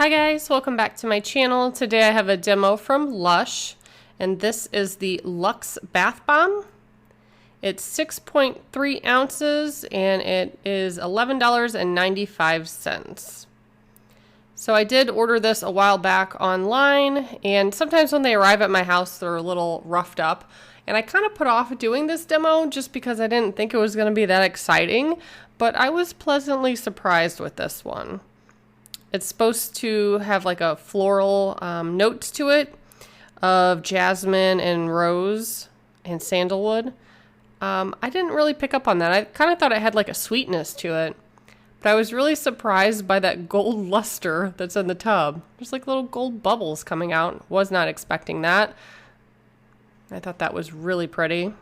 Hi guys, welcome back to my channel. Today I have a demo from Lush, and this is the Luxe Bath Bomb. It's 6.3 ounces and it is $11.95. So I did order this a while back online, and sometimes when they arrive at my house they're a little roughed up. And I kind of put off doing this demo just because I didn't think it was going to be that exciting, but I was pleasantly surprised with this one. It's supposed to have like a floral notes to it of jasmine and rose and sandalwood. I didn't really pick up on that. I kind of thought it had like a sweetness to it, but I was really surprised by that gold luster that's in the tub. There's like little gold bubbles coming out. Was not expecting that. I thought that was really pretty.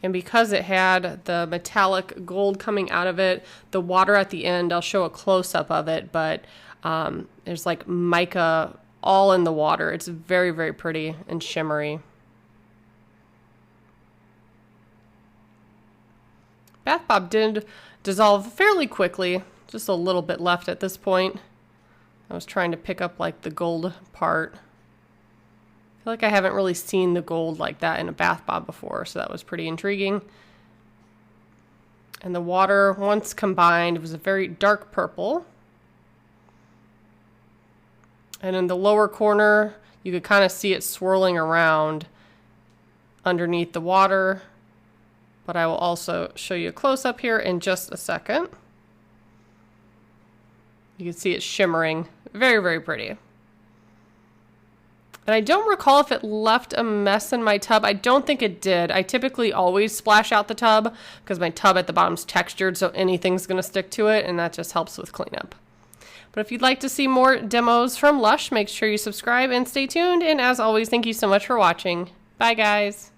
And because it had the metallic gold coming out of it, the water at the end, I'll show a close-up of it, but there's like mica all in the water. It's very, very pretty and shimmery. Bath bomb did dissolve fairly quickly, just a little bit left at this point. I was trying to pick up like the gold part. I feel like I haven't really seen the gold like that in a bath bomb before, so that was pretty intriguing. And the water, once combined, was a very dark purple. And in the lower corner, you could kind of see it swirling around underneath the water. But I will also show you a close-up here in just a second. You can see it shimmering. Very, very pretty. And I don't recall if it left a mess in my tub. I don't think it did. I typically always splash out the tub because my tub at the bottom's textured, so anything's going to stick to it, and that just helps with cleanup. But if you'd like to see more demos from Lush, make sure you subscribe and stay tuned. And as always, thank you so much for watching. Bye, guys.